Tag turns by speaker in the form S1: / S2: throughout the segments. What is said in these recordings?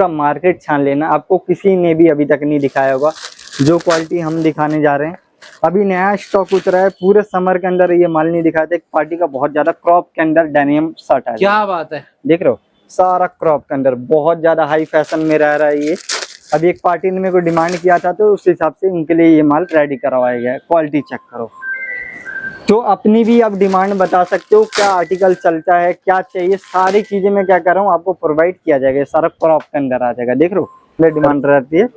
S1: Market छान लेना, आपको किसी ने भी अभी तक नहीं दिखाया होगा जो क्वालिटी हम दिखाने जा रहे हैं। अभी नया स्टॉक उतरा है, पूरे समर के अंदर ये माल नहीं दिखाया था। एक पार्टी का बहुत ज्यादा क्रॉप के अंदर डेनियम शर्ट है,
S2: क्या बात है,
S1: देख रहे हो, सारा क्रॉप के अंदर बहुत ज्यादा हाई फैशन में रह रहा है ये। अभी एक पार्टी ने मेरे को डिमांड किया था तो उस हिसाब से उनके लिए ये माल रेडी करवाया गया है। क्वालिटी चेक करो, तो अपनी भी आप डिमांड बता सकते हो, क्या आर्टिकल चलता है, क्या चाहिए, सारी चीजें मैं क्या कर रहा हूँ आपको प्रोवाइड किया जाएगा। सारा क्रॉप के अंदर आ जाएगा, देख रहे हो, डिमांड रहती है।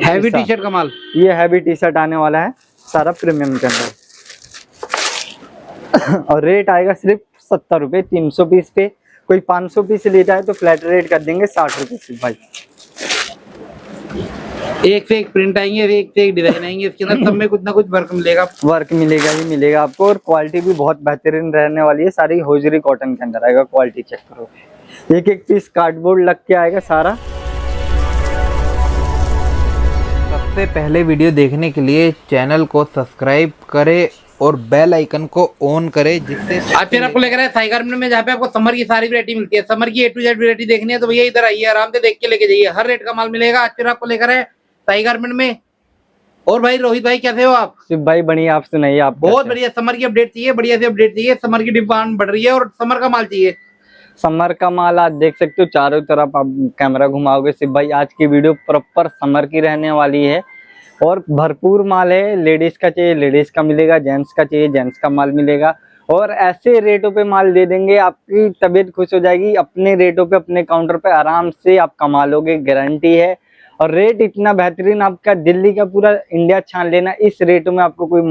S2: हैवी टी शर्ट का माल,
S1: ये हैवी टी शर्ट आने वाला है सारा प्रीमियम के अंदर और रेट आएगा सिर्फ 70 रुपये 300 पीस पे। कोई 500 पीस लेता है तो फ्लैट रेट कर देंगे 60 रुपये सिर्फ भाई।
S2: एक से एक प्रिंट आएंगे, एक से एक डिजाइन आएंगे, इसके अंदर सब में कुछ ना कुछ वर्क मिलेगा।
S1: वर्क मिलेगा ही मिलेगा आपको, और क्वालिटी भी बहुत बेहतरीन रहने वाली है। सारी होजरी कॉटन के अंदर आएगा, क्वालिटी चेक करो। एक एक पीस कार्डबोर्ड लग के आएगा सारा।
S3: सबसे पहले वीडियो देखने के लिए चैनल को सब्सक्राइब करें और बेल आइकन को ऑन करें, जिससे
S2: आज फिर आपको लेकर आए साई गारमेंट में, जहाँ पे आपको समर की सारी वैरायटी मिलती है। समर की A to Z वैरायटी देखनी है तो भैया इधर आइए, आराम से देख के लेके जाइए, हर रेट का माल मिलेगा। आज फिर आपको लेकर आए साई गारमेंट में। और भाई रोहित भाई कैसे हो आप?
S1: शिव भाई बढ़िया, आप सुनाइए। आप
S2: बहुत बढ़िया। समर की अपडेट चाहिए, बढ़िया से अपडेट चाहिए। समर की डिमांड बढ़ रही है और समर का माल चाहिए।
S1: समर का माल आज देख सकते हो, चारों तरफ आप कैमरा घुमाओगे शिव भाई, आज की वीडियो प्रॉपर समर की रहने वाली है और भरपूर माल है। लेडीज का चाहिए लेडीज का मिलेगा, जेंट्स का चाहिए जेंट्स का माल मिलेगा, और ऐसे रेटों पे माल दे देंगे आपकी तबीयत खुश हो जाएगी। अपने रेटों पे अपने काउंटर पे आराम से आप कमा लोगे, गारंटी है। और रेट इतना बेहतरीन, आपका दिल्ली का पूरा इंडिया छान लेना, इस रेटों में आपको कोई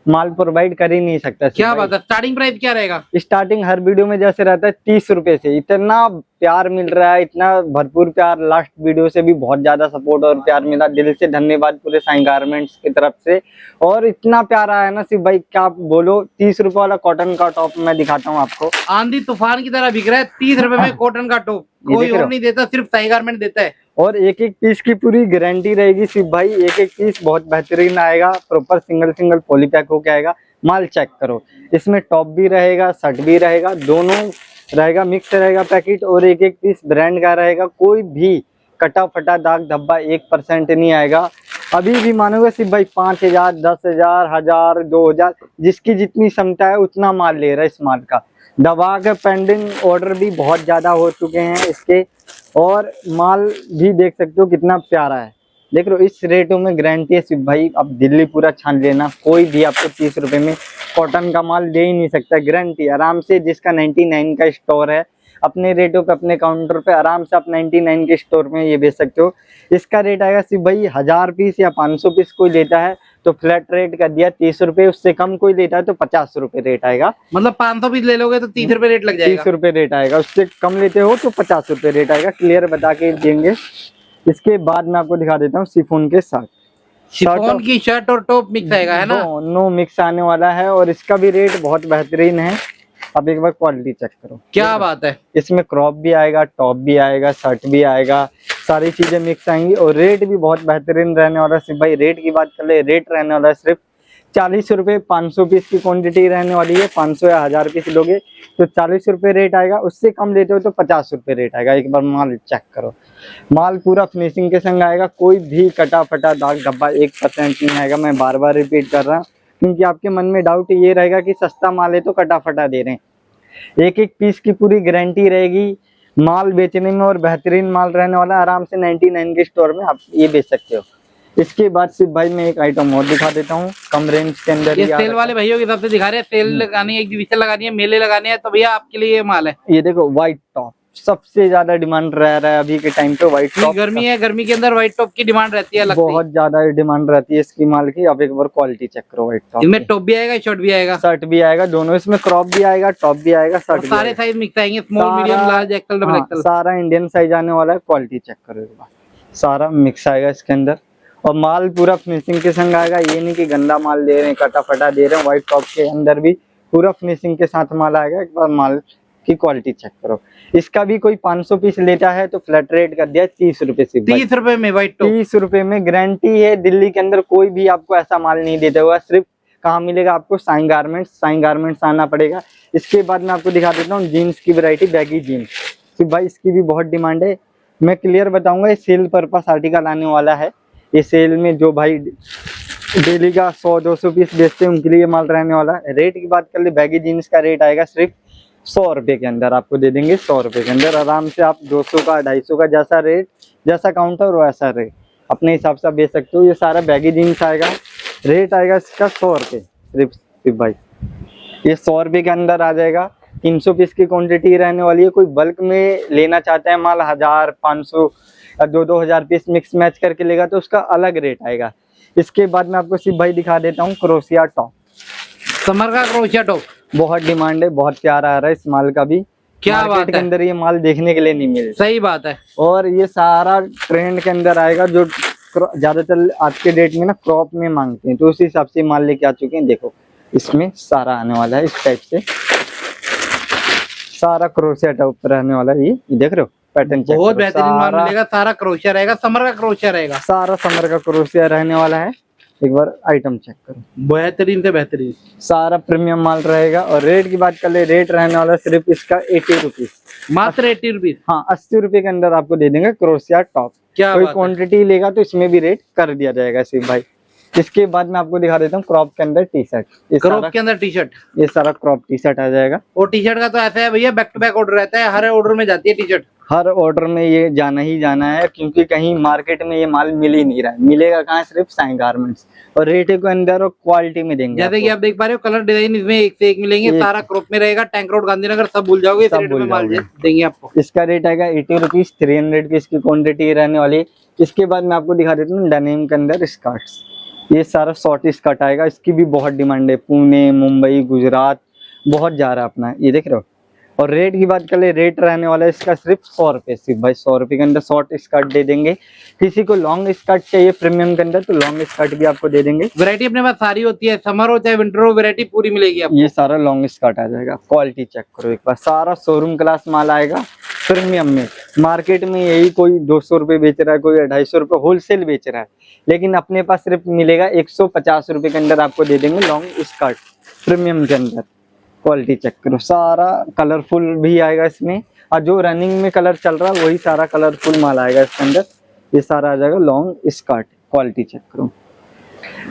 S1: माल प्रोवाइड कर ही नहीं सकता।
S2: क्या बात है, स्टार्टिंग प्राइस क्या रहेगा?
S1: स्टार्टिंग हर वीडियो में जैसे रहता है 30 रुपए से। इतना प्यार मिल रहा है, इतना भरपूर प्यार, लास्ट वीडियो से भी बहुत ज्यादा सपोर्ट और प्यार मिला, दिल से धन्यवाद पूरे साई गारमेंट्स की तरफ से। और इतना प्यार आया ना सिर्फ भाई, क्या बोलो। 30 रुपए वाला कॉटन का टॉप मैं दिखाता हूँ आपको,
S2: आंधी तूफान की तरह बिक रहा है 30 रुपए में कॉटन का टॉप। कोई और नहीं देता, सिर्फ साई गारमेंट देता है।
S1: और एक एक पीस की पूरी गारंटी रहेगी सिर्फ भाई। एक एक पीस बहुत बेहतरीन आएगा, proper single single poly pack होके आएगा। माल चेक करो, इसमें टॉप भी रहेगा, शर्ट भी रहेगा, दोनों रहेगा, मिक्स रहेगा पैकेट, और एक एक पीस ब्रांड का रहेगा। कोई भी कटा फटा दाग धब्बा 1% नहीं आएगा। अभी भी मानोगे सिर्फ भाई 5000 10,000 1000 2000 जिसकी जितनी क्षमता है उतना माल ले रहा है इस माल का। दबा के पेंडिंग ऑर्डर भी बहुत ज्यादा हो चुके हैं इसके, और माल भी देख सकते हो कितना प्यारा है। देख लो, इस रेटों में गारंटी है सिर्फ भाई, आप दिल्ली पूरा छान लेना, कोई भी आपको 30 रुपए में कॉटन का माल दे ही नहीं सकता। गारंटी आराम से, जिसका 99 का स्टोर है, अपने रेटों पे अपने काउंटर पे आराम से आप 99 के स्टोर में ये बेच सकते हो। इसका रेट आएगा सिर्फ भाई 1000 पीस या 500 पीस कोई लेता है तो फ्लैट रेट कर दिया 30 रुपए, उससे कम कोई लेता है तो 50 रुपए रेट आएगा।
S2: मतलब 500 पीस ले लोगे तो 30 रुपए रेट लग जाएगा।
S1: 30 रुपए रेट आएगा, उससे कम लेते हो तो 50 रुपए रेट आएगा। क्लियर बता के देंगे। इसके बाद मैं आपको दिखा देता हूँ शिफॉन के साथ।
S2: शिफॉन की शर्ट और टॉप मिक्स आएगा, है ना?
S1: दोनों मिक्स आने वाला है, और इसका भी रेट बहुत बेहतरीन है। अब एक बार क्वालिटी चेक करो,
S2: क्या बात है।
S1: इसमें क्रॉप भी आएगा, टॉप भी आएगा, शर्ट भी आएगा, सारी चीजें मिक्स आएंगी, और रेट भी बहुत बेहतरीन रहने वाला है। सिर्फ भाई रेट की बात कर ले, रेट रहने वाला है सिर्फ 40 रुपए। 500 पीस की क्वांटिटी रहने वाली है, 500 या 1000 पीस लोगे तो 40 रुपए रेट आएगा। उससे कम लेते हो तो 50 रुपए रेट आएगा। एक बार माल चेक करो, माल पूरा फिनिशिंग के संग आएगा, कोई भी कटा फटा दाग धब्बा 1% नहीं आएगा। मैं बार बार रिपीट कर रहा हूँ क्योंकि आपके मन में डाउट ये रहेगा कि सस्ता माल है तो कटा फटा दे रहे हैं। एक एक पीस की पूरी गारंटी रहेगी माल बेचने में, और बेहतरीन माल रहने वाला। आराम से 99 के स्टोर में आप ये बेच सकते हो। इसके बाद सिर्फ भाई मैं एक आइटम और दिखा देता हूँ कम रेंज के अंदर।
S2: ये सेल वाले भैया की तरफ से दिखा रहे हैं, सेल लगानी है, एग्जीबिशन लगानी है, मेले लगाने हैं, तो भैया आपके लिए ये माल है।
S1: ये देखो, व्हाइट टॉप सबसे ज्यादा डिमांड रह रहा है अभी के टाइम पे। व्हाइट टॉप,
S2: गर्मी है, गर्मी के अंदर व्हाइट टॉप की डिमांड रहती है,
S1: बहुत ज्यादा डिमांड रहती है इसकी माल की। अब एक बार क्वालिटी चेक करो व्हाइट टॉप।
S2: इसमें टॉप भी आएगा, शर्ट भी आएगा,
S1: शर्ट भी आएगा, दोनों। इसमें क्रॉप भी आएगा, टॉप भी आएगा, शर्ट भी
S2: सारे साइज मिक्स आएंगे, small medium large XL double XL,
S1: सारा इंडियन साइज आने वाला है। क्वालिटी चेक करो एक बार, सारा मिक्स आएगा इसके अंदर, और माल पूरा फिनिशिंग के संग आएगा। ये नहीं कि गंदा माल दे रहे हैं, कटा फटा दे रहे हैं। व्हाइट टॉप के अंदर भी पूरा फिनिशिंग के साथ माल आएगा। एक बार माल की क्वालिटी चेक करो। इसका भी कोई 500 पीस लेता है तो फ्लैट रेट कर दिया 30 रुपए से।
S2: 30 रुपए में व्हाइट टॉप,
S1: 30 रुपए में गारंटी है। दिल्ली के अंदर कोई भी आपको ऐसा माल नहीं देता हुआ। सिर्फ कहाँ मिलेगा आपको? साई गारमेंट्स। साई गारमेंट्स आना पड़ेगा। इसके बाद मैं आपको दिखा देता हूँ जीन्स की वैरायटी, बैगी जीन्स। सिर्फ भाई इसकी भी बहुत डिमांड है। मैं क्लियर बताऊंगा, ये सेल पर्पस आर्टिकल आने वाला है। ये सेल में जो भाई डेली का 100-200 पीस बेचते हैं उनके लिए माल रहने वाला है। रेट की बात कर ले, बैगी जीन्स का रेट आएगा सिर्फ 100 रुपये के अंदर, आपको दे देंगे 100 रुपये के अंदर। आराम से आप 200 का 250 का जैसा रेट, जैसा काउंटर वैसा रेट अपने हिसाब से बेच सकते हो। ये सारा बैगी जीन्स आएगा, रेट आएगा इसका 100 रुपये सिर्फ भाई। ये 100 रुपये के अंदर आ जाएगा। 300 पीस की क्वांटिटी रहने वाली है। कोई बल्क में लेना चाहता है माल 1000, 500 या 2-2000 पीस मिक्स मैच करके लेगा तो उसका अलग रेट आएगा। इसके बाद मैं आपको सिर्फ भाई दिखा देता हूँ क्रोशिया टॉप।
S2: समर का क्रोशिया टॉप
S1: बहुत डिमांड है, बहुत प्यारा आ रहा है इस माल का भी।
S2: क्या
S1: मार्केट
S2: बात
S1: के
S2: है,
S1: अंदर ये माल देखने के लिए नहीं मिलता।
S2: सही बात है।
S1: और ये सारा ट्रेंड के अंदर आएगा, जो ज्यादातर आज के डेट में ना क्रॉप में मांगते हैं, तो उस हिसाब से माल लेके आ चुके हैं। देखो इसमें सारा आने वाला है इस टाइप से, सारा क्रोशिया टॉप रहने वाला है। ये देख रहे हो पैटर्न,
S2: बहुत बेहतरीन माल मिलेगा। सारा क्रोशिया रहेगा, समर का क्रोशिया रहेगा,
S1: सारा समर का क्रोशिया रहने वाला है। एक बार आइटम चेक करो,
S2: बेहतरीन से बेहतरीन,
S1: सारा प्रीमियम माल रहेगा। और रेट की बात कर ले, रेट रहने वाला सिर्फ इसका 80 रुपीज,
S2: मात्र 80 रुपीज।
S1: हाँ 80 रुपए के अंदर आपको दे देंगे क्रोशिया टॉप।
S2: क्या
S1: कोई
S2: बात है।
S1: क्वांटिटी लेगा तो इसमें भी रेट कर दिया जाएगा सिर्फ भाई। इसके बाद मैं आपको दिखा देता हूँ क्रॉप के अंदर टी शर्ट।
S2: क्रॉप के अंदर टी शर्ट,
S1: ये सारा क्रॉप टी शर्ट आ जाएगा।
S2: और टी शर्ट का तो ऐसा है भैया, बैक टू बैक ऑर्डर रहता है, हर ऑर्डर में जाती है टी शर्ट।
S1: हर ऑर्डर में ये जाना ही जाना है, क्योंकि कहीं मार्केट में ये माल मिल ही नहीं रहा है। मिलेगा कहाँ, सिर्फ साई गारमेंट्स। और रेट के अंदर और क्वालिटी में देंगे।
S2: जैसे कि आप देख पा रहे हो, कलर डिजाइन इसमें एक से एक मिलेंगे। सारा क्रॉप में रहेगा। टैंक रोड, गांधीनगर सब भूल जाओगे, इस
S1: सब
S2: रेट
S1: भूल
S2: में माल
S1: जाओगे।
S2: देंगे आपको।
S1: इसका रेट आएगा 80 रुपीज, 300 की इसकी क्वांटिटी रहने वाली है। इसके बाद मैं आपको दिखा देता हूँ डेनिम के अंदर स्कर्ट्स। ये सारा शॉर्ट स्कर्ट आएगा, इसकी भी बहुत डिमांड है। पुणे, मुंबई, गुजरात बहुत जा रहा है अपना, ये देख रहे हो। और रेट की बात कर ले, रेट रहने वाला है इसका सिर्फ 100 रुपये, सिर्फ भाई 100 रुपये के अंदर शॉर्ट स्कर्ट दे देंगे। किसी को लॉन्ग स्कर्ट चाहिए प्रीमियम के अंदर तो लॉन्ग स्कर्ट भी आपको दे देंगे।
S2: वैरायटी अपने पास सारी होती है, समर हो चाहे विंटर हो, वैरायटी पूरी मिलेगी आपको।
S1: ये सारा लॉन्ग स्कर्ट आ जाएगा। क्वालिटी चेक करो एक बार, सारा शोरूम क्लास माल आएगा प्रीमियम में। मार्केट में यही कोई 200 रुपये बेच रहा है, कोई 250 रुपये होलसेल बेच रहा है, लेकिन अपने पास सिर्फ मिलेगा 150 रुपये के अंदर आपको दे देंगे लॉन्ग स्कर्ट प्रीमियम के अंदर। क्वालिटी चेक करो, सारा कलरफुल भी आएगा इसमें, और जो रनिंग में कलर चल रहा है वही सारा कलरफुल माल आएगा इसके अंदर। ये सारा आ जाएगा लॉन्ग स्कर्ट। क्वालिटी चेक करो।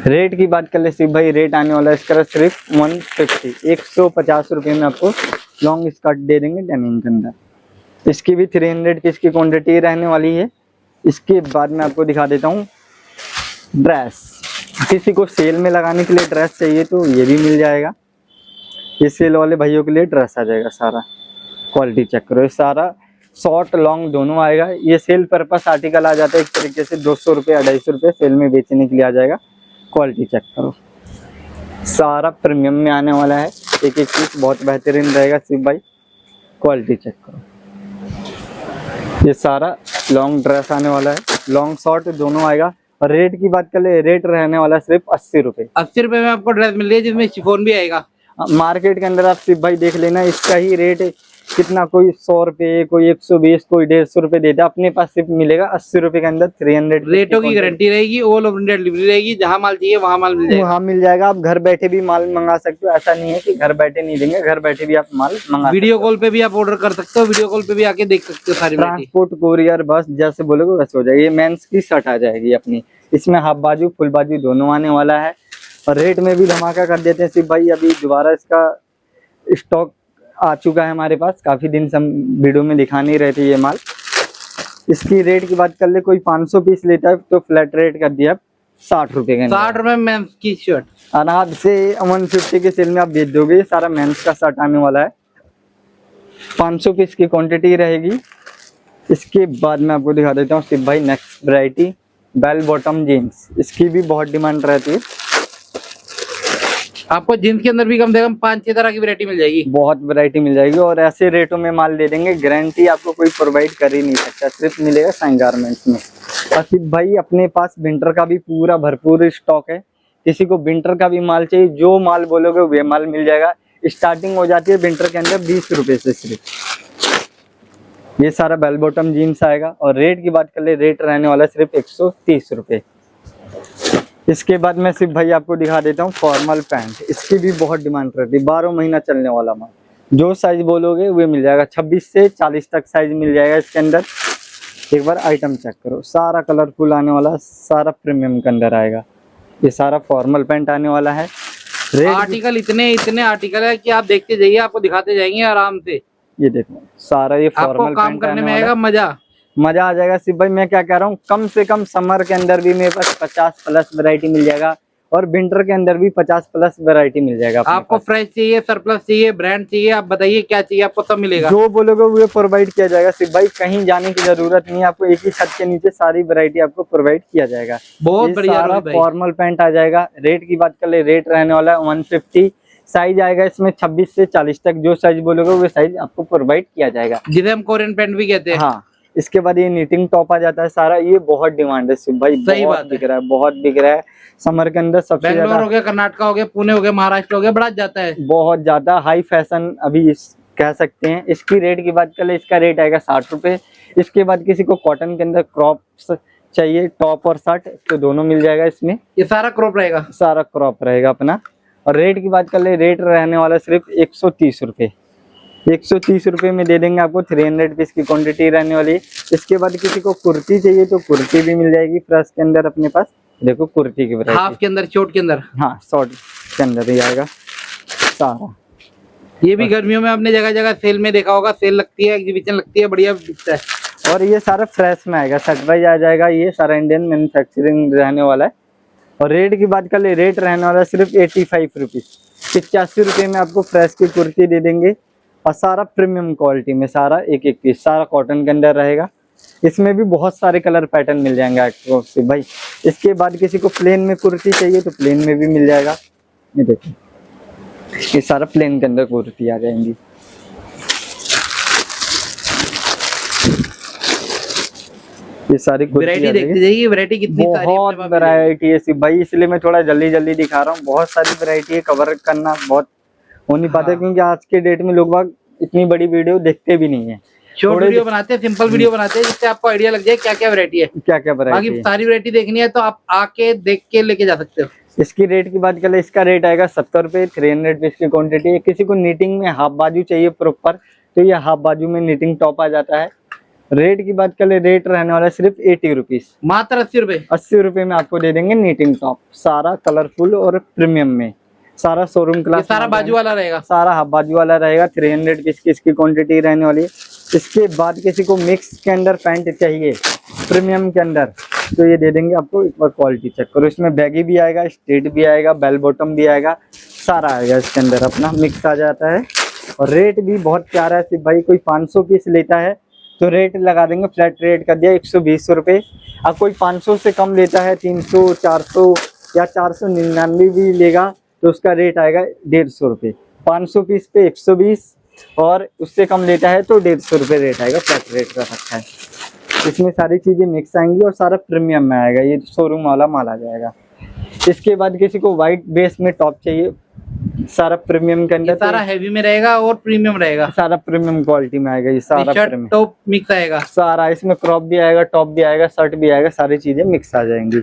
S1: रेट की बात कर ले सिर्फ भाई, रेट आने वाला है इसका सिर्फ 150 रुपये में आपको लॉन्ग स्कर्ट दे देंगे डेनिम के अंदर। इसकी भी 300 की इसकी क्वांटिटी रहने वाली है। इसके बाद मैं आपको दिखा देता हूँ ड्रेस। किसी को सेल में लगाने के लिए ड्रेस चाहिए तो ये भी मिल जाएगा। ये सेल वाले भाइयों के लिए ड्रेस आ जाएगा सारा। क्वालिटी चेक करो, ये सारा शॉर्ट लॉन्ग दोनों आएगा। ये सेल पर्पस आर्टिकल आ जाता है एक तरीके से, 200 रुपये 250 रुपये सेल में बेचने के लिए आ जाएगा। क्वालिटी चेक करो, सारा प्रीमियम में आने वाला है। एक एक पीस बहुत बेहतरीन रहेगा सिर्फ भाई। क्वालिटी चेक करो, ये सारा लॉन्ग ड्रेस आने वाला है, लॉन्ग शॉर्ट दोनों आएगा। और रेट की बात कर ले, रेट रहने वाला है सिर्फ 80 रुपये।
S2: 80 रुपए में आपको ड्रेस मिल रही है, जिसमें शिफॉन भी आएगा।
S1: मार्केट के अंदर आप सिर्फ भाई देख लेना, इसका ही रेट कितना, कोई 100 रुपये, कोई 120, कोई 150 रुपये देता है। अपने पास सिर्फ मिलेगा 80 रुपये के अंदर 300।
S2: रेटों की गारंटी रहेगी, ऑल ओवर इंडिया डिलीवरी रहेगी। जहां माल चाहिए वहां माल मिल जाएगा।
S1: वहाँ मिल जाएगा। आप घर बैठे भी माल मंगा सकते हो, ऐसा नहीं है कि घर बैठे नहीं देंगे, घर बैठे भी आप माल मंगा।
S2: वीडियो कॉल पे भी आप ऑर्डर कर सकते हो, वीडियो कॉल पे भी आके देख सकते हो सारी वैरायटी।
S1: ट्रांसपोर्ट, कोरियर, बस जैसे बोलोगे वैसे हो जाएगी। ये मेंस की शर्ट आ जाएगी अपनी, इसमें हाफ बाजू फुल बाजू दोनों आने वाला है। और रेट में भी धमाका कर देते हैं सिर्फ भाई। अभी दोबारा इसका स्टॉक आ चुका है हमारे पास, काफी दिन से हम वीडियो में दिखा नहीं रहे थे ये माल। इसकी रेट की बात कर ले, कोई 500 पीस लेता है तो फ्लैट रेट कर दिया 60 रुपए के।
S2: 60 रुपए मेंस की शर्ट
S1: आराम से 150 के सेल में आप बेच दोगे। सारा मेंस का शर्ट आने वाला है, 500 पीस की क्वांटिटी रहेगी। इसके बाद मैं आपको दिखा देता हूँ सिर्फ भाई next variety, bell bottom jeans. इसकी भी बहुत डिमांड रहती है।
S2: आपको जींस के अंदर भी कम से कम 5-6 तरह की वैरायटी मिल जाएगी।
S1: बहुत वैरायटी मिल जाएगी और ऐसे रेटों में माल दे देंगे, गारंटी आपको कोई प्रोवाइड कर ही नहीं सकता, सिर्फ मिलेगा साई गारमेंट्स में। और सिर्फ भाई अपने पास विंटर का भी पूरा भरपूर स्टॉक है। किसी को विंटर का भी माल चाहिए, जो माल बोलोगे वे माल मिल जाएगा। स्टार्टिंग हो जाती है विंटर के अंदर 20 रुपए से सिर्फ। ये सारा बेल बॉटम जीन्स आएगा। और रेट की बात कर ले, रेट रहने वाला सिर्फ 130 रुपये। इसके बाद मैं सिर्फ भाई आपको दिखा देता हूँ फॉर्मल पैंट। इसकी भी बहुत डिमांड रहती है, 12 महीना चलने वाला माल। जो साइज बोलोगे वो मिल जाएगा, 26 से 40 तक साइज मिल जाएगा इसके अंदर। एक बार आइटम चेक करो, सारा कलरफुल आने वाला, सारा प्रीमियम के अंदर आएगा। ये सारा फॉर्मल पैंट आने वाला है। रेट
S2: आर्टिकल इतने आर्टिकल है कि आप देखते जाइए, आपको दिखाते जाएंगे आराम से।
S1: ये देखो सारा ये
S2: आपको
S1: फॉर्मल
S2: काम
S1: पैंट
S2: करने
S1: आने
S2: में
S1: वाला
S2: आएगा मजा।
S1: मजा आ जाएगा शिव भाई। मैं क्या कह रहा हूँ, कम से कम समर के अंदर भी मेरे पास 50+ वैरायटी मिल जाएगा और विंटर के अंदर भी 50+ वैरायटी मिल जाएगा अपने
S2: आपको
S1: पास।
S2: फ्रेश चाहिए, सरप्लस चाहिए, ब्रांड चाहिए, आप बताइए क्या चाहिए, आपको सब मिलेगा।
S1: जो बोलोगे वो प्रोवाइड किया जाएगा शिव भाई, कहीं जाने की जरूरत नहीं है आपको, एक ही छत के नीचे सारी वैरायटी आपको प्रोवाइड किया जाएगा।
S2: बहुत
S1: ये
S2: बढ़िया
S1: सारा
S2: रोहित भाई।
S1: फॉर्मल पैंट आ जाएगा। रेट की बात कर ले, रेट रहने वाला है 150। साइज आएगा इसमें 26 से 40 तक, जो साइज बोलोगे वो साइज आपको प्रोवाइड किया जाएगा।
S2: जिसे हम कोरियन पैंट भी कहते हैं।
S1: हाँ, इसके बाद ये नीटिंग टॉप आ जाता है सारा। ये बहुत डिमांड है शिव भाई,
S2: सही
S1: बहुत
S2: बात है।
S1: बिक रहा है, बहुत बिक रहा है समर के अंदर। सबसे
S2: बेंगलोर
S1: ज्यादा
S2: हो गया, कर्नाटक हो गया, पुणे हो गया, महाराष्ट्र हो गया, बढ़ा जाता है।
S1: बहुत ज्यादा हाई फैशन अभी कह सकते हैं। इसकी रेट की बात कर ले, इसका रेट आएगा 60 रुपए। इसके बाद किसी को कॉटन के अंदर क्रॉप्स चाहिए, टॉप और शर्ट, तो दोनों मिल जाएगा इसमें।
S2: ये सारा क्रॉप रहेगा।
S1: सारा क्रॉप रहेगा अपना। और रेट की बात कर ले, रेट रहने वाला सिर्फ 130 रुपए। 130 रुपए में दे देंगे आपको। 300 पीस की क्वांटिटी रहने वाली है। इसके बाद किसी को कुर्ती चाहिए तो कुर्ती भी मिल जाएगी फ्रेश के अंदर अपने पास। देखो कुर्ती की
S2: हाफ
S1: वैरायटी,
S2: के अंदर, शॉर्ट के अंदर।
S1: हाँ शॉर्ट के अंदर ही आएगा सारा।
S2: ये भी गर्मियों में आपने जगह जगह सेल में देखा होगा, सेल लगती है, एग्जीबिशन लगती है, बढ़िया बिकता है।
S1: और ये सारा फ्रेश में आएगा, सर्टिफाइड आ जाएगा। ये सारा इंडियन मैन्युफैक्चरिंग रहने वाला है। और रेट की बात कर ले, रेट रहने वाला है सिर्फ 85 रुपीज। 85 रुपये में आपको फ्रेश की कुर्ती दे देंगे। और सारा प्रीमियम क्वालिटी में, सारा एक एक पीस, सारा कॉटन के अंदर रहेगा। इसमें भी बहुत सारे कलर पैटर्न मिल जाएंगे आपको से भाई। इसके बाद किसी को प्लेन में कुर्ती चाहिए तो प्लेन में भी मिल जाएगा। ये देखो, ये सारा प्लेन के अंदर कुर्ती आ जाएंगी। ये सारी
S2: वैरायटी देखते जाइए, वैरायटी कितनी सारी है
S1: बहुत
S2: अपने पास
S1: वैरायटी है शिव भाई, इसलिए मैं थोड़ा जल्दी जल्दी दिखा रहा हूँ। बहुत सारी वैरायटी है, कवर करना बहुत हो नहीं पाता, क्योंकि आज के डेट में लोग बाग इतनी बड़ी वीडियो देखते भी नहीं है।
S2: शॉर्ट वीडियो बनाते हैं, सिंपल वीडियो बनाते हैं, जिससे आपको आइडिया लग जाए क्या क्या वैरायटी है।
S1: क्या क्या वैरायटी
S2: बाकी
S1: है।
S2: सारी वैरायटी देखनी है तो आप आके देख के लेके जा सकते हो।
S1: इसकी रेट की बात करें, इसका रेट आएगा 70 रुपए। 300 पीस की क्वांटिटी है। किसी को नीटिंग में हाफ बाजू चाहिए प्रॉपर, तो ये हाफ बाजू में नीटिंग टॉप आ जाता है। रेट की बात करें, रेट रहने वाला है सिर्फ 80 रुपीज।
S2: मात्र 80 रुपए।
S1: 80 रुपए में आपको दे देंगे नीटिंग टॉप, सारा कलरफुल और प्रीमियम में, सारा शोरूम
S2: ये
S1: क्लास।
S2: सारा बाजू वाला रहेगा।
S1: सारा हाफ बाजू वाला रहेगा। 300 पीस की इसकी क्वांटिटी रहने वाली है। इसके बाद किसी को मिक्स के अंदर पैंट चाहिए प्रीमियम के अंदर, तो ये दे देंगे आपको। एक बार क्वालिटी चेक करो, इसमें बैगी भी आएगा, स्ट्रेट भी आएगा, बेल बॉटम भी आएगा, सारा आएगा इसके अंदर अपना, मिक्स आ जाता है। और रेट भी बहुत प्यारा है सिर्फ भाई। कोई 500 पीस लेता है तो रेट लगा देंगे, फ्लैट रेट कर दिया 120 रुपये। अब कोई 500 से कम लेता है, 300, 400 या 499 भी लेगा, तो उसका रेट आएगा 150 रुपये। 500 पीस पे 120, और उससे कम लेता है तो 150 रुपये रेट आएगा, फ्लैट रेट का रखा है। इसमें सारी चीजें मिक्स आएंगी और सारा प्रीमियम में आएगा, ये शोरूम वाला माल आ जाएगा। इसके बाद किसी को व्हाइट बेस में टॉप चाहिए, सारा प्रीमियम के
S2: ये
S1: अंदर,
S2: सारा हैवी में रहेगा और प्रीमियम रहेगा।
S1: सारा प्रीमियम क्वालिटी में आएगा ये सारा
S2: शर्ट
S1: प्रीमियम।
S2: टॉप मिक्स आएगा।
S1: सारा इसमें क्रॉप भी आएगा, टॉप भी आएगा, शर्ट भी आएगा, सारी चीजें मिक्स आ जाएंगी।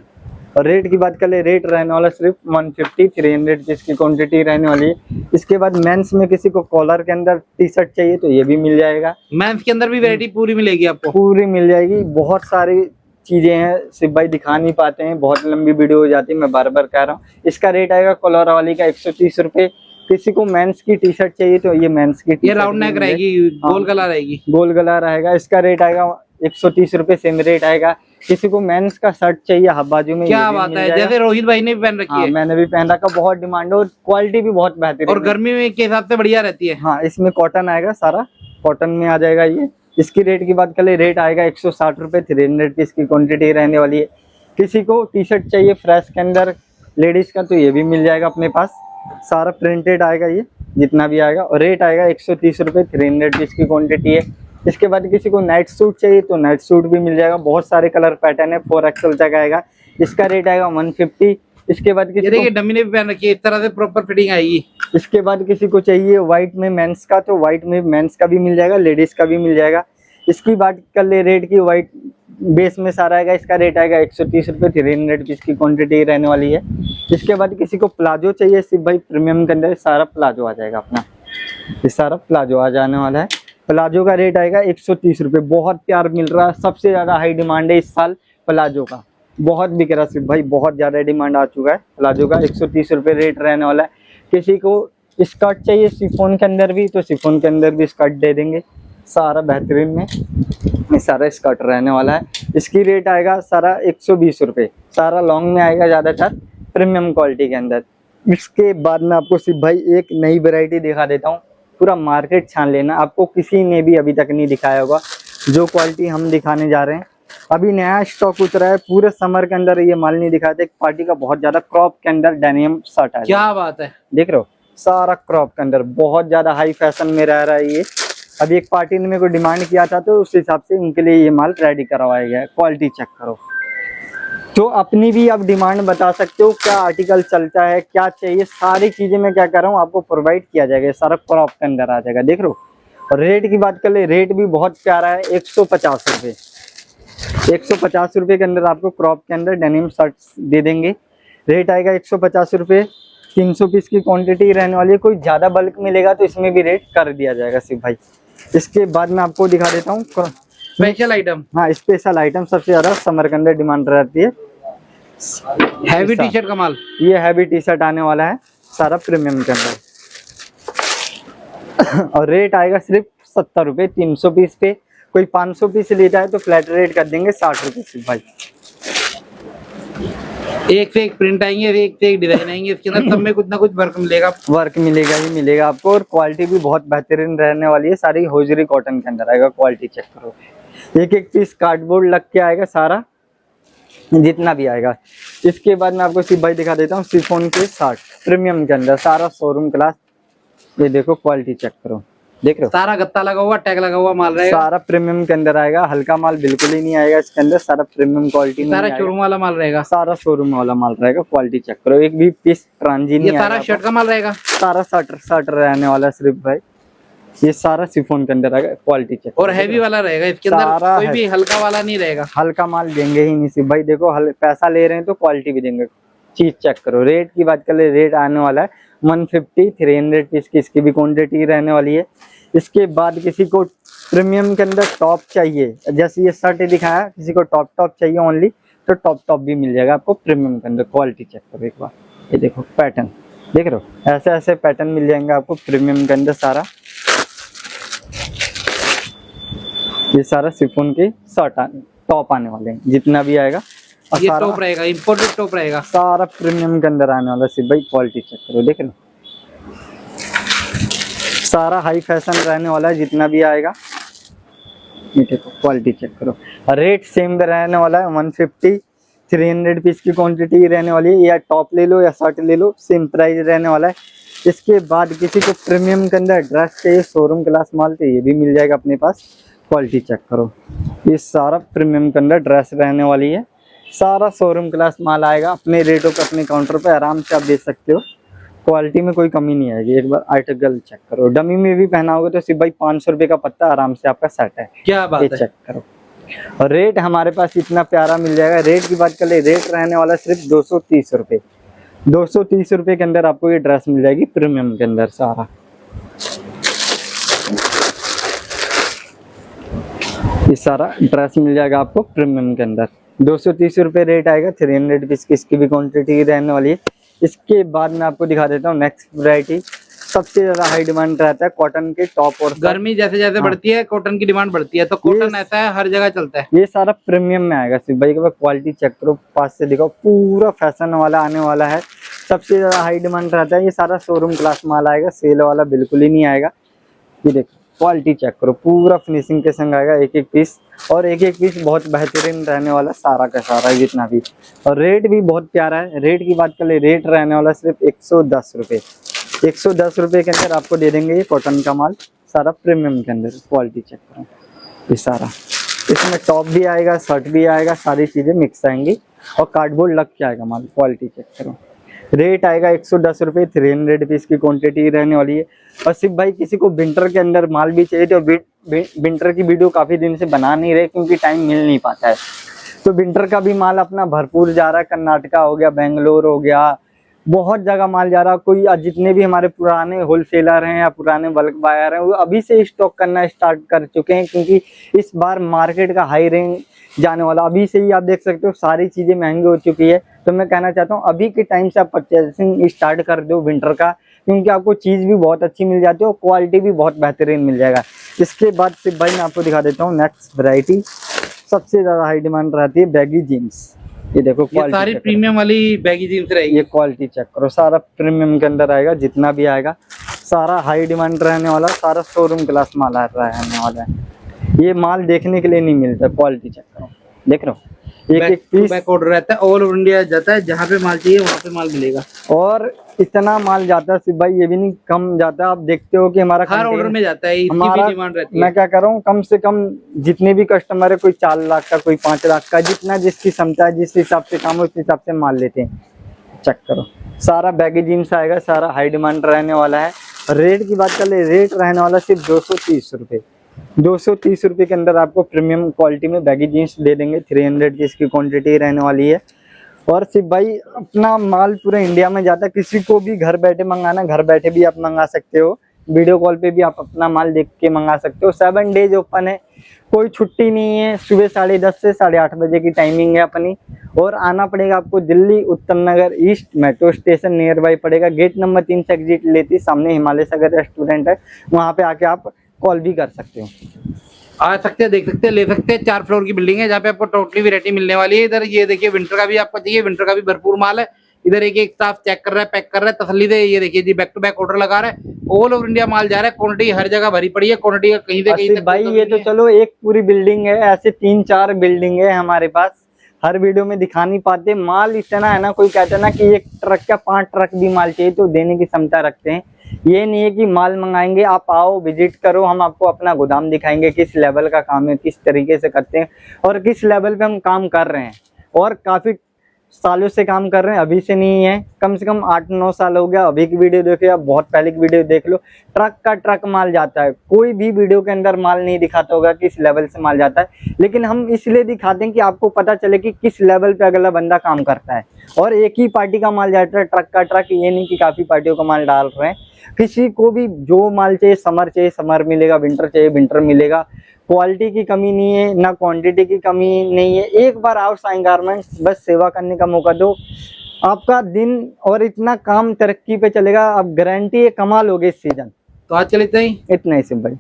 S1: और रेट की बात करें, रेट रहने वाला सिर्फ 150। 300 पीस की क्वांटिटी रहने वाली है। इसके बाद मेंस में किसी को कॉलर के अंदर टी शर्ट चाहिए तो ये भी मिल जाएगा।
S2: मेंस के अंदर भी वैरायटी पूरी मिलेगी आपको।
S1: पूरी मिल जाएगी। बहुत सारी चीजें हैं शिव भाई, दिखा नहीं पाते हैं, बहुत लंबी वीडियो हो जाती है, मैं बार बार कह रहा हूँ। इसका रेट आएगा कॉलर वाली का 130 रुपये। किसी को मेंस की टी शर्ट चाहिए तो ये मेंस की
S2: ये राउंड नेक रहेगी, गोल गला रहेगी।
S1: गोल गला रहेगा। इसका रेट आएगा 130 रुपये, सेम रेट आएगा। किसी को मेंस का शर्ट चाहिए हाफ बाजू में,
S2: क्या बात है, जैसे रोहित भाई ने भी पहन रखी
S1: हाँ,
S2: है।
S1: मैंने भी पहन रखा, बहुत डिमांड है और क्वालिटी भी बहुत बेहतरीन
S2: और गर्मी में के हिसाब से बढ़िया रहती है।
S1: हाँ, इसमें कॉटन आएगा, सारा कॉटन में आ जाएगा ये। इसकी रेट की बात करें, रेट आएगा 160 रुपये। 300 पीस की क्वांटिटी रहने वाली है। किसी को टी शर्ट चाहिए फ्रेश के अंदर लेडीज का, तो ये भी मिल जाएगा अपने पास, सारा प्रिंटेड आएगा ये जितना भी आएगा। और रेट आएगा 130 रुपये। 300 पीस की क्वांटिटी है। इसके बाद किसी को नाइट सूट चाहिए तो नाइट सूट भी मिल जाएगा। बहुत सारे कलर पैटर्न है, 4XL तक आएगा। इसका रेट आएगा 150। इसके बाद किसी
S2: देखिए डमी ने भी पहन रखी है, इस तरह से प्रॉपर फिटिंग आएगी।
S1: इसके बाद किसी को चाहिए व्हाइट में मेंस का, तो व्हाइट में मेंस का भी मिल जाएगा, लेडीज का भी मिल जाएगा। इसकी बात कर ले रेट की, व्हाइट बेस में सारा आएगा। इसका रेट आएगा 130 रुपये। 300 पीस की क्वांटिटी रहने वाली है। इसके बाद किसी को प्लाजो चाहिए सिर्फ भाई, प्रीमियम के अंदर सारा प्लाजो आ जाएगा अपना, ये सारा प्लाजो आ जाने वाला है। प्लाजो का रेट आएगा 130 रुपये। बहुत प्यार मिल रहा है, सबसे ज्यादा हाई डिमांड है इस साल प्लाजो का, बहुत बिक रहा सिर्फ भाई, बहुत ज्यादा डिमांड आ चुका है प्लाजो का। 130 रुपये रेट रहने वाला है। किसी को स्कर्ट चाहिए शिफॉन के अंदर भी, तो शिफॉन के अंदर भी स्कर्ट दे देंगे, सारा बेहतरीन में ये सारा स्कर्ट रहने वाला है। इसकी रेट आएगा सारा 120 रुपये, सारा लॉन्ग में आएगा ज़्यादातर, प्रीमियम क्वालिटी के अंदर। इसके बाद में आपको सिर्फ भाई एक नई वैरायटी दिखा देता हूँ, पूरा मार्केट छान लेना, आपको किसी ने भी अभी तक नहीं दिखाया होगा जो क्वालिटी हम दिखाने जा रहे हैं। अभी नया स्टॉक उतरा है, पूरे समर के अंदर ये माल नहीं दिखाया था। एक पार्टी का बहुत ज्यादा क्रॉप के अंदर डेनियम शर्ट है,
S2: क्या बात है,
S1: देख रहे हो, सारा क्रॉप के अंदर बहुत ज्यादा हाई फैशन में रह रहा है ये। अभी एक पार्टी ने मेरे को डिमांड किया था, तो उस हिसाब से उनके लिए ये माल रेडी करवाया गया है। क्वालिटी चेक करो, तो अपनी भी आप डिमांड बता सकते हो, क्या आर्टिकल चलता है, क्या चाहिए, सारी चीजें मैं क्या कर रहा हूँ आपको प्रोवाइड किया जाएगा, सारा क्रॉप के अंदर आ जाएगा, देख रहे हो। और रेट की बात कर ले, रेट भी बहुत प्यारा है, 150 रुपये। 150 रुपये के अंदर आपको क्रॉप के अंदर डेनिम शर्ट दे देंगे। रेट आएगा 150 रुपये, 300 पीस की क्वांटिटी रहने वाली है। कोई ज़्यादा बल्क मिलेगा तो इसमें भी रेट कर दिया जाएगा सिर्फ भाई। इसके बाद मैं आपको दिखा देता हूँ
S2: स्पेशल आइटम।
S1: हाँ, स्पेशल आइटम सबसे ज़्यादा समर के अंदर डिमांड रहती है।
S2: हैवी टी शर्ट का माल,
S1: ये हैवी टी शर्ट आने वाला है सारा प्रीमियम के अंदर और रेट आएगा सिर्फ 70 रुपये 300 पीस पे। कोई 500 पीस लेता है तो फ्लैट रेट कर देंगे 60 रुपये सिर्फ भाई।
S2: एक से एक प्रिंट आएंगे, एक से एक डिजाइन आएंगे, इसके अंदर सब में कुछ ना कुछ वर्क मिलेगा।
S1: वर्क मिलेगा ही मिलेगा आपको, और क्वालिटी भी बहुत बेहतरीन रहने वाली है। सारी होजरी कॉटन के अंदर आएगा, क्वालिटी चेक करो। एक एक पीस कार्डबोर्ड लग के आएगा सारा, जितना भी आएगा। इसके बाद मैं आपको सिर्फ भाई दिखा देता हूँ शिफॉन के शर्ट प्रीमियम के अंदर, सारा शोरूम क्लास। ये देखो क्वालिटी चेक करो, देख रहे हो,
S2: सारा गत्ता लगा हुआ, टैग लगा हुआ माल रहेगा,
S1: सारा प्रीमियम के अंदर आएगा। हल्का माल बिल्कुल ही नहीं आएगा इसके अंदर, सारा प्रीमियम क्वालिटी में
S2: सारा
S1: आएगा।
S2: शोरूम वाला माल रहेगा,
S1: सारा शोरूम वाला माल रहेगा। क्वालिटी चेक करो, एक भी पीस ट्रांजी नहीं
S2: ये सारा
S1: आएगा।
S2: शर्ट का माल रहेगा,
S1: सारा शर्ट रहने वाला है सिर्फ भाई। ये सारा शिफॉन के अंदर आएगा, क्वालिटी चेक।
S2: और हैवी वाला रहेगा इसके अंदर,
S1: सारा
S2: कोई भी हल्का वाला नहीं रहेगा।
S1: हल्का माल देंगे ही नहीं सिर्फ भाई। देखो पैसा ले रहे हैं तो क्वालिटी भी देंगे। चीज चेक करो। रेट की बात कर ले, रेट आने वाला है 150 300 पीस की इसकी भी क्वांटिटी रहने वाली है। इसके बाद किसी को प्रीमियम के अंदर टॉप चाहिए, जैसे ये शर्ट दिखाया, किसी को टॉप चाहिए ओनली, तो टॉप भी मिल जाएगा आपको प्रीमियम के अंदर। क्वालिटी चेक करो एक बार, ये देखो पैटर्न देख रहे हो, ऐसे ऐसे पैटर्न मिल जाएंगे आपको प्रीमियम के अंदर सारा। ये सारा शिफॉन के शर्ट टॉप आने वाले हैं, जितना भी आएगा। और
S2: ये
S1: सारा
S2: टॉप रहेगा, इंपोर्टेड टॉप रहेगा,
S1: सारा प्रीमियम के अंदर आने वाला सिर्फ भाई। क्वालिटी चेक करो, देख रहे हो, सारा हाई फैशन रहने वाला है जितना भी आएगा। ये देखो क्वालिटी चेक करो। रेट सेम रहने वाला है 150 300 पीस की क्वांटिटी रहने वाली है। या टॉप ले लो या शर्ट ले लो, सेम प्राइस रहने वाला है। इसके बाद किसी को प्रीमियम के अंदर ड्रेस चाहिए, शोरूम क्लास माल, तो ये भी मिल जाएगा अपने पास। क्वालिटी चेक करो, ये सारा प्रीमियम के अंदर ड्रेस रहने वाली है। सारा शोरूम क्लास माल आएगा, अपने रेटों पे अपने काउंटर पे आराम से आप बेच सकते हो। क्वालिटी में कोई कमी नहीं आएगी। एक बार आर्टिकल चेक करो, डमी में भी पहनाओगे तो सिर्फ भाई 500 रुपये का पत्ता आराम से आपका सेट है।
S2: क्या बात
S1: ये
S2: है।
S1: चेक करो। और रेट हमारे पास इतना प्यारा मिल जाएगा। रेट की बात कर ले, रेट रहने वाला सिर्फ 230 रुपये। 230 रुपये के अंदर आपको ये ड्रेस मिल जाएगी प्रीमियम के अंदर सारा। ये सारा ड्रेस मिल जाएगा आपको प्रीमियम के अंदर। 230 रुपये रेट आएगा। 300 पीस की इसकी भी क्वांटिटी रहने वाली है। इसके बाद मैं आपको दिखा देता हूँ नेक्स्ट वैरायटी। सबसे ज्यादा हाई डिमांड रहता है कॉटन के टॉप और
S2: गर्मी जैसे जैसे बढ़ती है कॉटन की डिमांड बढ़ती है, तो कॉटन ऐसा है हर जगह चलता है।
S1: ये सारा प्रीमियम में आएगा सिर्फ भाई। क्वालिटी चेक करो, पास से दिखाओ, पूरा फैशन वाला आने वाला है। सबसे ज्यादा हाई डिमांड रहता है। ये सारा शोरूम क्लास माल आएगा, सेल वाला बिल्कुल ही नहीं आएगा। ये देखो क्वालिटी चेक करो, पूरा फिनिशिंग के संग आएगा एक एक पीस। और एक एक पीस बहुत बेहतरीन रहने वाला सारा का सारा जितना भी। और रेट भी बहुत प्यारा है। रेट की बात कर ले, रेट रहने वाला सिर्फ 110 रुपये। 110 रुपये के अंदर आपको दे देंगे ये कॉटन का माल सारा प्रीमियम के अंदर। क्वालिटी चेक करो, ये सारा इसमें टॉप भी आएगा, शर्ट भी आएगा, सारी चीजें मिक्स आएंगी और कार्डबोर्ड लग के आएगा माल। क्वालिटी चेक करो। रेट आएगा 110 रुपये। 300 पीस की क्वांटिटी रहने वाली है। और सिर्फ भाई किसी को विंटर के अंदर माल भी चाहिए तो विंटर की वीडियो काफी दिन से बना नहीं रहे क्योंकि टाइम मिल नहीं पाता है। तो विंटर का भी माल अपना भरपूर जा रहा है। कर्नाटका हो गया, बेंगलोर हो गया, बहुत जगह माल जा रहा है। कोई जितने भी हमारे पुराने होलसेलर हैं या पुराने बल्क बायर हैं वो अभी से स्टॉक करना स्टार्ट कर चुके हैं, क्योंकि इस बार मार्केट का हाई रेंज जाने वाला। अभी से ही आप देख सकते हो सारी चीजें महंगी हो चुकी है। तो मैं कहना चाहता हूँ अभी के टाइम से आप परचेसिंग स्टार्ट कर दो विंटर का, क्योंकि आपको चीज भी बहुत अच्छी मिल जाती है और क्वालिटी भी बहुत बेहतरीन मिल जाएगा। इसके बाद से भाई मैं आपको दिखा देता हूँ नेक्स्ट वैरायटी, सबसे ज्यादा हाई डिमांड रहती है बैगी जीन्स। ये देखो
S2: ये
S1: क्वालिटी
S2: सारी प्रीमियम वाली बैगी जीन्स रहेगी।
S1: ये क्वालिटी चेक करो, सारा प्रीमियम के अंदर आएगा, जितना भी आएगा सारा हाई डिमांड रहने वाला, सारा शोरूम क्लास माल रहने वाला है। ये माल देखने के लिए नहीं मिलता, क्वालिटी चेक करो, देख रहे हो एक एक पीस
S2: बैक ऑर्डर रहता है, ऑल ओवर इंडिया जाता है, जहाँ पे माल चाहिए वहाँ पे माल मिलेगा।
S1: और इतना माल जाता है सिर्फ भाई, ये भी नहीं कम जाता है। आप देखते हो कि हमारा
S2: हर ऑर्डर में जाता है, इसकी
S1: हमारा
S2: भी डिमांड रहती है।
S1: मैं क्या कर रहा हूँ, कम से कम जितने भी कस्टमर है, कोई 4 लाख का, कोई 5 लाख का, जितना जिसकी क्षमता है, जिस हिसाब से काम है उस हिसाब से माल लेते हैं। चेक करो सारा बैगी जीन्स आएगा, सारा हाई डिमांड रहने वाला है। रेट की बात चले, रेट रहने वाला सिर्फ 230 रुपये। 230 रुपये के अंदर आपको प्रीमियम क्वालिटी में बैगी जीन्स दे देंगे। 300 की इसकी क्वांटिटी रहने वाली है। और सिर्फ भाई अपना माल पूरे इंडिया में जाता है, किसी को भी घर बैठे मंगाना, घर बैठे भी आप मंगा सकते हो, वीडियो कॉल पे भी आप अपना माल देख के मंगा सकते हो। 7 डेज ओपन है, कोई छुट्टी नहीं है। सुबह 10:30 से 8:30 बजे की टाइमिंग है अपनी। और आना पड़ेगा आपको Delhi Uttam Nagar east metro station nearby पड़ेगा। गेट नंबर 3 से एग्जिट लेती, सामने हिमालय सागर रेस्टोरेंट है, वहाँ पे आके आप कॉल भी कर सकते हो।
S2: आ सकते हैं, देख सकते हैं, ले सकते हैं। 4 फ्लोर की बिल्डिंग है जहाँ पे आपको टोटली वैरायटी मिलने वाली है। इधर ये देखिए विंटर का भी आपको चाहिए, विंटर का भी भरपूर माल है। इधर एक स्टाफ चेक कर रहा है, पैक कर रहा है तसल्ली से। ये देखिए जी बैक टू बैक ऑर्डर लगा रहा है, ऑल ओवर इंडिया माल जा रहा है। क्वांटिटी हर जगह भरी पड़ी है, क्वांटिटी का कहीं से कहीं
S1: आसिफ
S2: तक
S1: भाई ये तो चलो एक पूरी बिल्डिंग है, ऐसे 3-4 बिल्डिंग है हमारे पास। हर वीडियो में दिखा नहीं पाते, माल इतना है ना, कोई कहता है ना कि 1 ट्रक का 5 ट्रक भी माल चाहिए तो देने की क्षमता रखते हैं। ये नहीं है कि माल मंगाएंगे, आप आओ विजिट करो, हम आपको अपना गोदाम दिखाएंगे, किस लेवल का काम है, किस तरीके से करते हैं और किस लेवल पे हम काम कर रहे हैं। और काफी सालों से काम कर रहे हैं, अभी से नहीं है, कम से कम 8-9 साल हो गया। अभी की वीडियो देखो या बहुत पहले की वीडियो देख लो, ट्रक का ट्रक माल जाता है। कोई भी वीडियो के अंदर माल नहीं दिखाता होगा किस लेवल से माल जाता है, लेकिन हम इसलिए दिखाते हैं कि आपको पता चले कि किस लेवल पे अगला बंदा काम करता है। और एक ही पार्टी का माल जाता है ट्रक का ट्रक, ये नहीं कि काफी पार्टियों का माल डाल रहे हैं। किसी को भी जो माल चाहिए समर मिलेगा, विंटर चाहिए विंटर मिलेगा। क्वालिटी की कमी नहीं है, ना क्वांटिटी की कमी नहीं है। एक बार आओ साईं गारमेंट्स, बस सेवा करने का मौका दो, आपका दिन और इतना काम तरक्की पे चलेगा। अब गारंटी है कमाल होगी इस सीजन।
S2: तो आज चले इतना ही।
S1: इतना ही सिंपल।